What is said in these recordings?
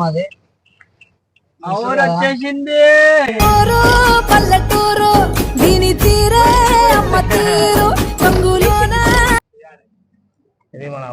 మాది వచ్చేసింది పల్లెటూరు దీని తీరే అమ్మ తీరు రంగులోన ఇది మన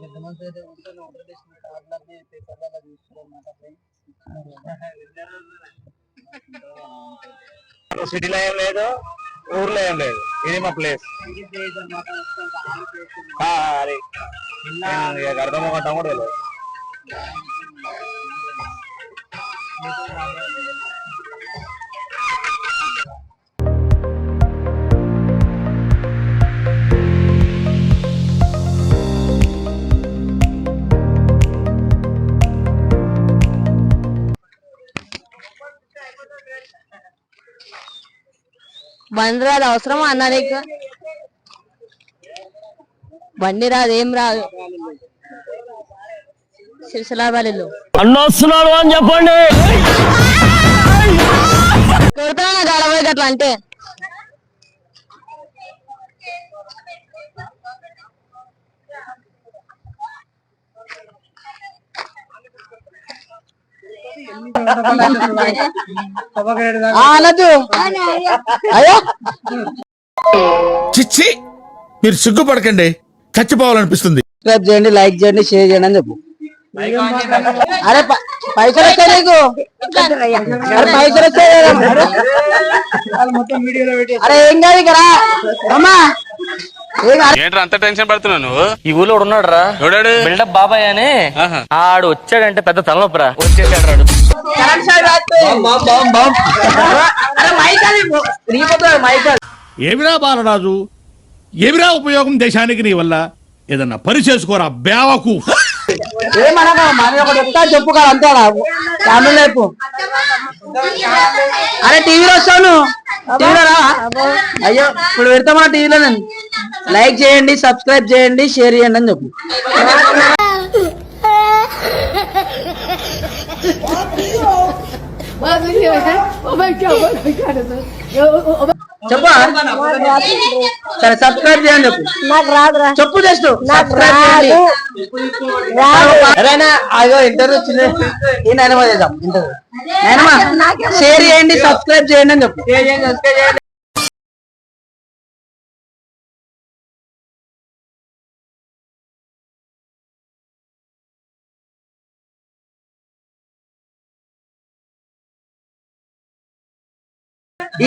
పెద్ద మనిషి అయితే సిటీలో ఏం లేదు, ఊర్లో ఏం లేదు, ఇది మా ప్లేస్. అది అర్థం ఒకటం కూడా లేదు. బండి రాదు అవసరమా అన్నా నీకు? బండి రాదు, ఏం రాదు. సిరిసిలాబాలిలో అన్నొస్తున్నాడు అని చెప్పండి. కొడతానా గడవై అట్లా అంటే చిచ్చి, మీరు సిగ్గుపడకండి, చచ్చిపోవాలనిపిస్తుంది. సబ్స్క్రైబ్ చేయండి, లైక్ చేయండి, షేర్ చేయండి అని చెప్పు. అరే పైసలు వచ్చాయి నీకు, పైసలు వచ్చాయి. అరే ఏం కాదు ఇక్కడ అమ్మా. ఏంట్రా అంత టెన్షన్ పడుతున్నావు నువ్వు? ఈ ఊళ్ళో ఉన్నాడు రా బిల్డప్ బాబాయ్ అని. ఆడు వచ్చాడంటే పెద్ద తలనొప్పి రా. వచ్చేసాడు రాడు. ఏమిరా బాలరాజు, ఏమిరా ఉపయోగం దేశానికి నీ వల్ల? ఏదన్నా పని చేసుకోరా బేవకు. ఏమనగా మన ఒకటి చెప్తా చెప్పు కదా అంతే. ఫ్యామిలీ అరే టీవీలో వస్తాను, టీవీలో రా. అయ్యో ఇప్పుడు పెడతామా టీవీలో. నేను లైక్ చేయండి, సబ్స్క్రైబ్ చేయండి, షేర్ చేయండి అని చెప్పు. చెప్పా సరే సబ్స్క్రైబ్ చేయండి చెప్పు. నాకు రాదురా. చెప్పు జస్ట్ అయ్యో ఇంటర్వ్యూ వచ్చింది. ఈ నాయనమా చేద్దాం ఇంటర్వ్యూ. నాయనమా షేర్ చేయండి, సబ్స్క్రైబ్ చేయండి అని చెప్పు.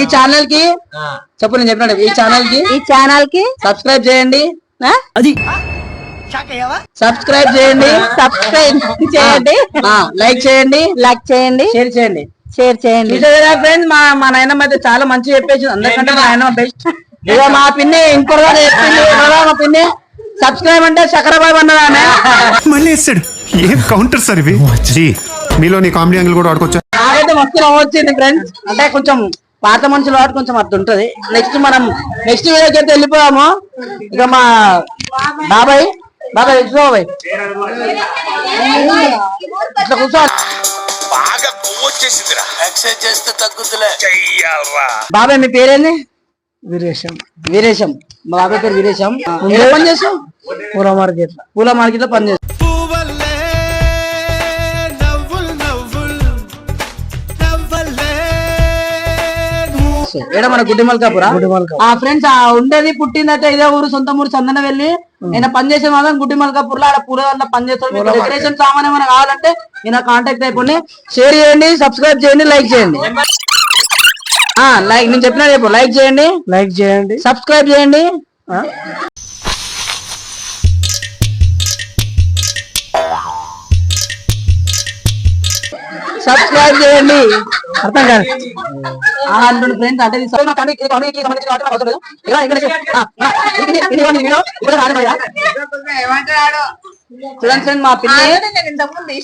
ఈ ఛానల్ కి చెప్పు, నేను చెప్పినట్టు ఈ ఛానల్ కి సబ్స్క్రైబ్ చేయండి, సబ్స్క్రైబ్ చేయండి, లైక్ చేయండి, షేర్ చేయండి. ఫ్రెండ్స్ మా నాయనమ్మ అయితే చాలా మంచిగా చెప్పేసి, అందరికంటే మా నాయనమ్మ బెస్ట్. ఇక మా పిన్ని ఇంకోగా చెప్పింది, మా పిన్ని సబ్స్క్రైబ్ అంటే చక్రబాబు అన్నదామె మళ్ళీ వేస్తాడు. ఏం కౌంటర్ సార్ ఇవి? మీలో నీ కామెడీ యాంగిల్ కూడా ఆడుకోవచ్చా? నాకైతే మస్తు వచ్చింది ఫ్రెండ్స్. అంటే కొంచెం పాత మనుషులు వాటి కొంచెం అర్థం ఉంటది. నెక్స్ట్ వీడియోకి అయితే వెళ్ళిపోయాము. ఇక మా బాబాయ్ బాబాయ్ ఇట్లా కూర్చో. బాబాయ్ మీ పేరేంది? వీరేశం. మా బాబాయ్ పేరు వీరేశం. ఏ పని చేస్తావు? పూల మార్కెట్ లో పని చేస్తాం. ఏడా మన గుడ్డి మల్కాపురా ఫ్రెండ్స్. ఉండేది పుట్టిందట ఇదే ఊరు, సొంత ఊరు చందన వెళ్ళి. ఈయన పని చేసే మాత్రం గుడ్డి మల్కాపూర్ లో, ఆడ పూల దాంట్లో పని చేస్తాడు. డెకరేషన్ సామాన్ ఏమైనా కావాలంటే ఈయన కాంటాక్ట్ అయిపోండి. షేర్ చేయండి, సబ్స్క్రైబ్ చేయండి, లైక్ చేయండి. లైక్ నేను చెప్పినా చెప్పు, లైక్ చేయండి, సబ్స్క్రైబ్ చేయండి. సబ్స్క్రైబ్ చేయండి. అర్థం కాదు అంటుండే ఫ్రెండ్స్. అంటే చూడండి ఫ్రెండ్, మా పిన్ని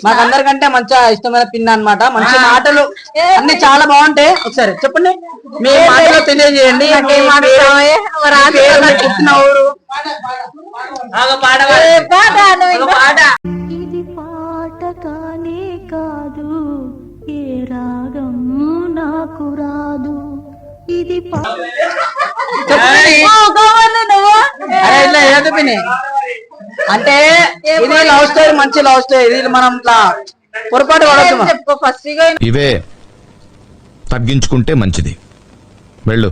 మాకు అందరికంటే మంచిగా ఇష్టమైన పిన్ అన్నమాట. మంచి మాటలు అన్ని చాలా బాగుంటాయి. ఒకసారి చెప్పండి, మీ మాటలో తెలియజేయండి. పుట్టిన ఊరు ఇది పాట కానే కాదు, ఏ రాగం నాకు రాదు. ఇది అరే ఇట్లా ఏదో పిన్ని అంటే ఇది లవ్ స్టోరీ, మంచి లవ్ స్టోరీ. ఇది మనం ఇట్లా పొరపాటు పడతాం. ఇవే తగ్గించుకుంటే మంచిది. వెళ్ళు.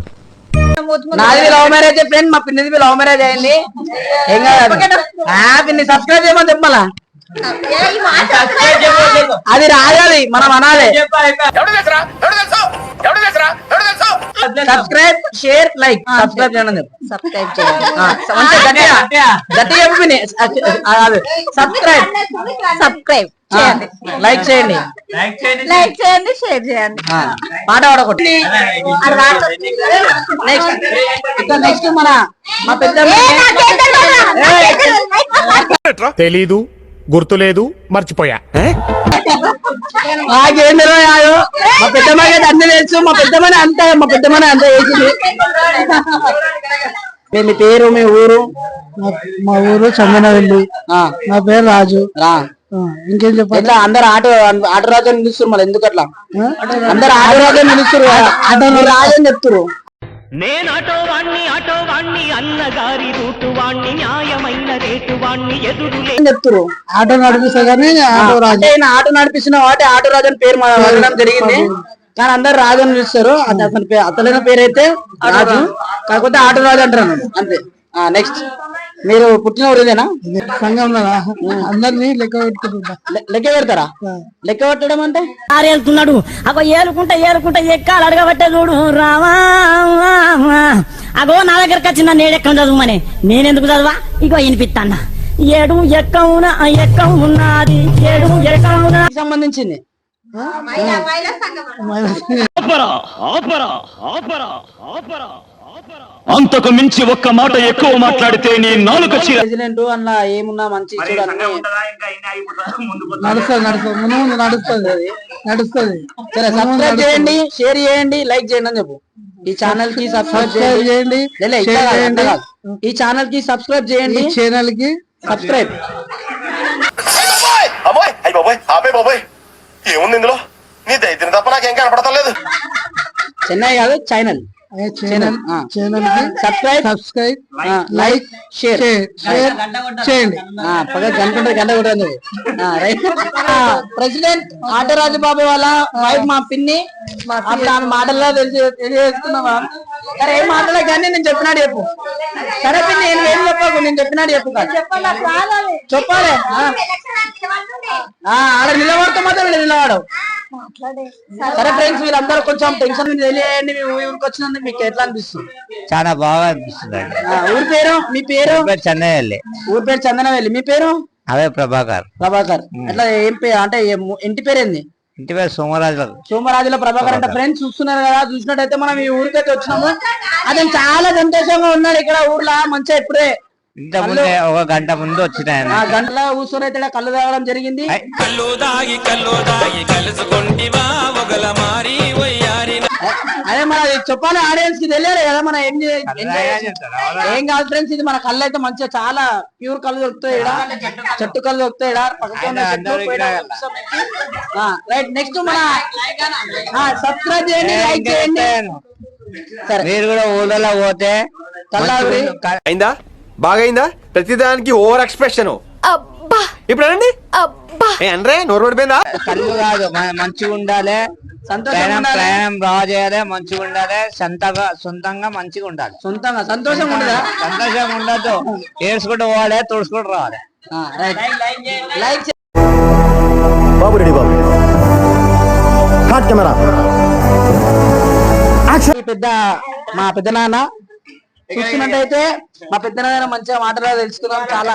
నాది లవ్ మ్యారేజ్ ఫ్రెండ్, మా పిన్నిది లవ్ మ్యారేజ్ అయింది. ఏం కాదు పిన్ని, సబ్స్క్రైబ్ చేయమని చెప్పాలా? అది రాయాలి, మనం అనాలి. Subscribe, share, like. సబ్స్క్రైబ్ చేయండి, సబ్స్క్రైబ్ చేయండి. గట్టిగా చెప్పు పిన్ని. సబ్స్క్రైబ్, సబ్స్క్రైబ్ చేయండి, లైక్ చేయండి, లైక్ చేయండి, షేర్ చేయండి. పాట పాడకొట్టి. నెక్స్ట్ మన మా పెద్ద తెలీదు, గుర్తులేదు, మర్చిపోయా. నాకేం తెలియదు. మా పెద్దమ్మాయి అయితే అన్ని తెలుసు. మా పెద్దమ్మని అంతా వేసింది. మీ పేరు, మీ ఊరు? మా ఊరు చందనవెల్లి. నా పేరు రాజు. ఇంకేం చెప్పాలి? ఇట్లా అందరు ఆటో రాజు అని పిలుస్తారు, మరి ఎందుకు అట్లా? అందరు ఆటో రాజు అని పిలుస్తారు, రాజు అని చెప్తారు. నేను ఆటో వాణ్ణి అన్నగారి రూటు వాణ్ణి న్యాయమైన రేటు వాణ్ణి ఎదురులే చెప్తారు. ఆటో నడిపిస్తా కానీ ఆటో రాజు. అంటే ఈయన ఆటో నడిపిస్తున్న వాటి ఆటో రాజు అని పేరు వదలడం జరిగింది. కానీ అందరు రాజు అని పిలుస్తారు. అది అసలైన పేరు అయితే రాజు, కాకపోతే ఆటో రాజు అంటారు అంతే. నెక్స్ట్, మీరు పుట్టిన ఊరు ఇదేనా? సంఘంలో అందరినీ లెక్క పెట్టుకుంటా. లెక్క పెడతారా? లెక్క పెట్టడం అంటే ఆరేళ్తున్నాడు అగో ఏలుకుంటా ఎక్కాలి అడగబట్టే చూడు రావా. అగో నా దగ్గరకు వచ్చిందా నేడెక్కం చదువుమని. నేనెందుకు చదవా? ఇగో వినిపిస్తాన్నా. ఏడు ఎక్కవున ఎక్కం ఉన్నది, ఏడు ఎక్కవున సంబంధించింది. అంతకు మించి ఒక్క మాట ఎక్కువ మాట్లాడితే నీ నాలుక ప్రెసిడెంట్ అలా ఏమున్నా మంచి నడుస్తుంది. సరే, సబ్స్క్రైబ్ చేయండి, షేర్ చేయండి, లైక్ చేయండి అని చెప్పు. ఈ ఛానల్ కి సబ్స్క్రైబ్ చేయండి. ఈ ఛానల్ కి సబ్స్క్రైబ్ చేయండి. ఛానల్ కి సబ్స్క్రైబ్. ఏముంది ఇందులో? నీ దైత్యం తప్ప నాకేం కనపడతలేదు. చెన్నై కాదు, ఛానల్. ఛానల్ కి సబ్స్క్రైబ్, లైక్, షేర్ చేయండి. గంట కూడా ప్రెసిడెంట్ ఆటరాజు బాబు వాళ్ళ వైఫ్ మా పిన్ని. అప్పుడు ఆమె మాటల్లో తెలియజేస్తున్నావా? సరే, ఏం మాటలే కానీ నేను చెప్పినాడు చెప్పు. సరే పిన్ని, నేను ఏం చెప్పకు, నేను చెప్పినాడు చెప్పు. చెప్పాలి. ఆడ నిలబడితే మాత్రం నిలబడవు. సరే ఫ్రెండ్స్, వీళ్ళందరూ కొంచెం టెన్షన్ తెలియండి. మీ ఊరికి వచ్చినందుకు మీకు ఎట్లా అనిపిస్తుంది? చాలా బాగా అనిపిస్తుంది. ఊరి పేరు? మీ పేరు? చందనవెల్లి. ఊరి పేరు చందనవెల్లి. మీ పేరు? అవే ప్రభాకర్. అట్లా ఏం పేరు అంటే ఇంటి పేరేంది? ఇంటి పేరు సోమరాజుల ప్రభాకర్ అంట. ఫ్రెండ్స్ చూస్తున్నారు కదా, చూసినట్టయితే మనం ఈ ఊరికైతే వచ్చినాము. అతను చాలా సంతోషంగా ఉన్నాడు ఇక్కడ ఊర్లో. మంచిగా ఇప్పుడే ఇంత ముందే ఒక గంట ముందు వచ్చినాయి. ఆ గంటలో కూర్చొని అయితే కళ్ళు తాగడం జరిగింది. అదే మన చెప్పాలి, ఆడియన్స్ కి తెలియాలి కదా మనం ఏం కాదు ఫ్రెండ్స్. ఇది మన కళ్ళు అయితే మంచిగా చాలా ప్యూర్ కళ్ళు దొరుకుతాయి. చెట్టు కళ్ళు దొరుకుతాయి. రైట్, నెక్స్ట్ మన సబ్స్క్రైబ్ చేయండి, లైక్ చేయండి. సరే, మీరు కూడా ఊళ్ళో పోతే కళ్ళావి అయిందా? బాగైందా? ప్రతిదానికి ఓవర్ ఎక్స్ప్రెషన్. ఇప్పుడు అనండి, అనరే నోరు పడిపోయిందా? కళ్ళు కాదు, మంచిగా ఉండాలి, ప్రయాణం బాగా చేయాలి, మంచిగా ఉండాలి, సొంతంగా మంచిగా ఉండాలి. సంతోషం ఉండదా? సంతోషం ఉండదు. ఏడ్చుకుంటూ పోవాలి, తుడుచుకుంటూ రావాలి. లైక్ బాబు రెడీ బాబు. కెమెరా. మా పెద్ద నాన్న చూస్తున్నట్టయితే మా పెద్ద నాన్న మంచిగా మాటలు తెలుసుకున్నాం చాలా.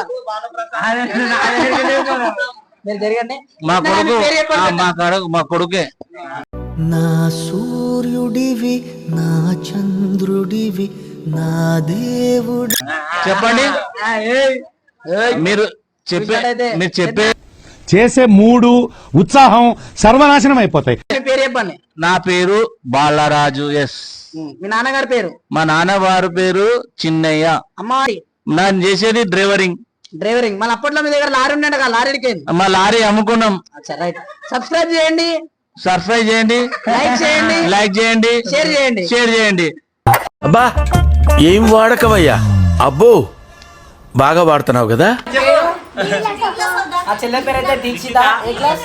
మీరు జరగండి. మా కొడుకే. నా సూర్యుడివి, నా చంద్రుడివి, నా దేవుడు. చెప్పండి. మీరు చెప్పే చేసే మూడు ఉత్సాహం సర్వనాశనం అయిపోతాయి. మీ పేరు చెప్పండి. నా పేరు బాలరాజు. ఎస్. మీ నాన్నగారి పేరు? మా నాన్నవారి పేరు చిన్నయ్య. అమ్మాయి? నేను చేసేది డ్రైవరింగ్. మళ్ళీ అప్పట్లో మీ దగ్గర లారీ ఉండేట, లారీకి మా లారీ అమ్ముకున్నాం. రైట్. సబ్స్క్రైబ్ చేయండి, లైక్ చేయండి, షేర్ చేయండి. అబ్బా ఏం వాడకవయ్యా, అబ్బో బాగా వాడుతున్నావు కదా. ఆ చెల్లె పేరు అయితే దీక్షిత. ఏ క్లాస్?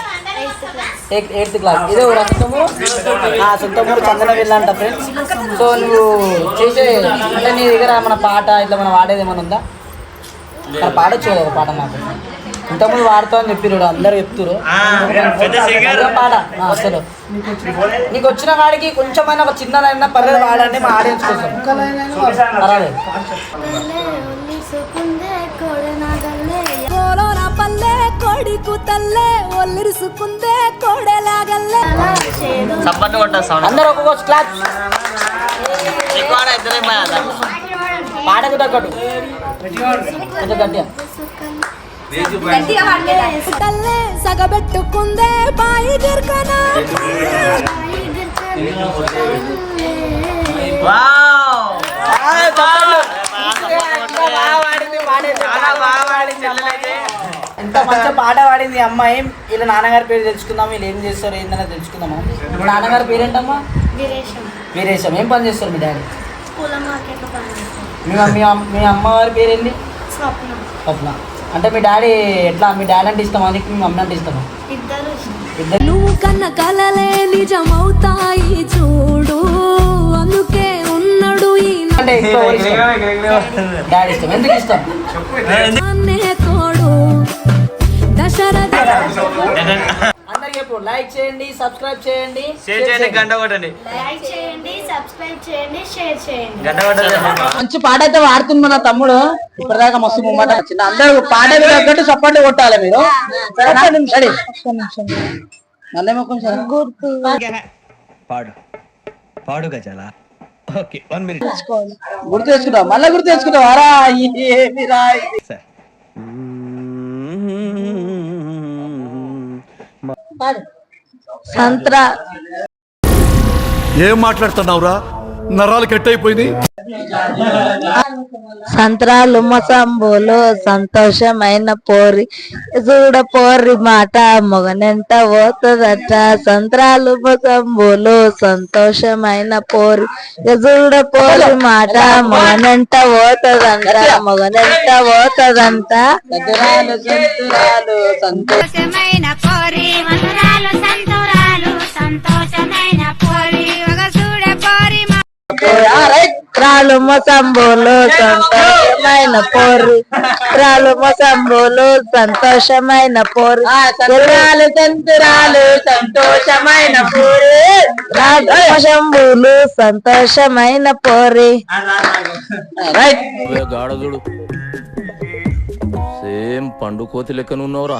8th class. ఇదే రసము సొంతమూరు చందన వెళ్ళంట ఫ్రెండ్స్. సో నువ్వు చేసే అంటే నీ దగ్గర మన పాట ఇట్లా మనం వాడేది ఏమైనా ఉందా? పాడొచ్చు కదా పాట. నాకు ఇంతకుముందు వాడతావు అని చెప్పారు, అందరు చెప్తారు పాట. అసలు నీకు వచ్చిన వాడికి కొంచెమైనా ఒక చిన్నదైనా పర్లేదు వాడండి, మా ఆడియన్స్ కోసం పర్వాలేదు. అందరూ ఒక్కొక్క క్లాస్ పాటకు తగ్గట్టు కొంచెం గట్టిగా సగబెట్టుకుందే బాయి గిర్కనా. ఎంత మంచిగా పాట పాడింది అమ్మాయి. వీళ్ళ నాన్నగారి పేరు తెలుసుకుందాం, వీళ్ళు ఏం చేస్తారు ఏంటనే తెలుసుకుందామా. నాన్నగారి పేరేంటమ్మా? వీరేశం. ఏం పని చేస్తారు మీ డాడీ? మీ అమ్మగారి పేరేంటి? స్వప్న. అంటే మీ డాడీ ఎట్లా? మీ డాడీ అంటే ఇష్టమా నీకు, మీ మమ్మీ అంటే ఇష్టమా? ఇద్దరు. నువ్వు కన్న కలలే నిజమవుతాయి చూడు, అందుకే ఉన్నాడు అంటే డాడీ ఇష్టం. ఎందుకు ఇష్టం? తోడు దశరథ. అందరికి చెప్పు, లైక్ చేయండి, సబ్స్క్రైబ్ చేయండి, గంట కొట్టండి. మంచి పాట అయితే వాడుతుంది నా తమ్ముడు. ఇప్పటిదాకా మస్తు ముమ్మట వచ్చింది. అందరూ పాట తగ్గట్టు సపోర్ట్ కొట్టాలి మీరు. పాడు గజాలా. Okay, 1 minute. గుర్తు తెచ్చుకుంటావు, మళ్ళీ గుర్తు తెచ్చుకుంటావు. అరా ఏమిరా సంత్రా. ఏం మాట్లాడుతున్నావురా, నరాలు కట్ అయిపోయింది. సంత్రాలు మసంబులు సంతోషమైన పోరి చూడ పోరి మాట మొగనెంట పోతుందట. సంత్రాలు మసంబులు సంతోషమైన పోరి చూడ పోరి మాట మొగనెంట పోతుందంట. సంతోషమైన పోరి మధురాలు సంతోరాలు సంతోషమైన పోరి ఒక చూడ పోరి రాలు మసంబులు సంతోషమైన పోరి, రాలు మసంబులు సంతోషమైన పోరి, రాలు సంతురాలు సంతోషమైన పోరి, రాలు మసంబులు సంతోషమైన పోరి. గాడదుడు సేమ్ పండు కోతి లెక్కనున్నావురా.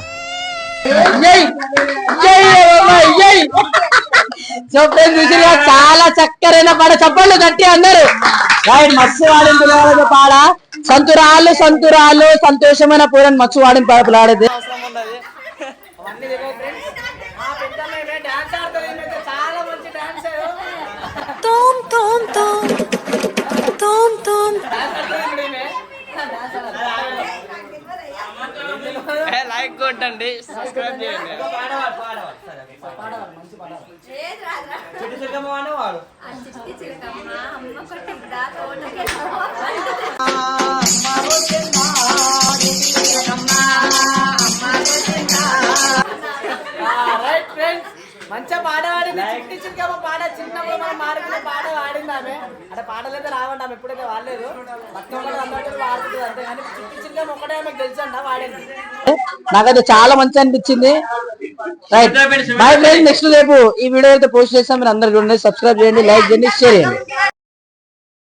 చాలా చక్కరైన పాట. చెప్పండి గట్టి అందరు. మస్తు వాడింది పాడ. సంతురాలు సంతోషమైన పూరని మస్తు వాడిన పాట పిల్లాడేది. లైక్ కొట్టండి, సబ్స్క్రైబ్ చేయండి. మంచిగా పాట పాడింది. చిట్టి చిటికమ్మ పాట చిన్నప్పుడు మనం మాడుకునే పాట పాడింది ఆమె. అంటే పాటలు అయితే రావండి, ఆమె ఎప్పుడైతే వాడలేదు. అందరూ వాడుతుంది అంతే. కానీ చిట్టి చిటికమ్మ ఒకటే ఆమె గెలిచండి వాడింది. నాకైతే చాలా మంచి అనిపించింది. Right, bye friends. నెక్స్ట్ రేపు ఈ వీడియో అయితే పోస్ట్ చేస్తాం. మీరు అందరు చూడండి, సబ్స్క్రైబ్ చేయండి, లైక్ చేయండి, షేర్ చేయండి.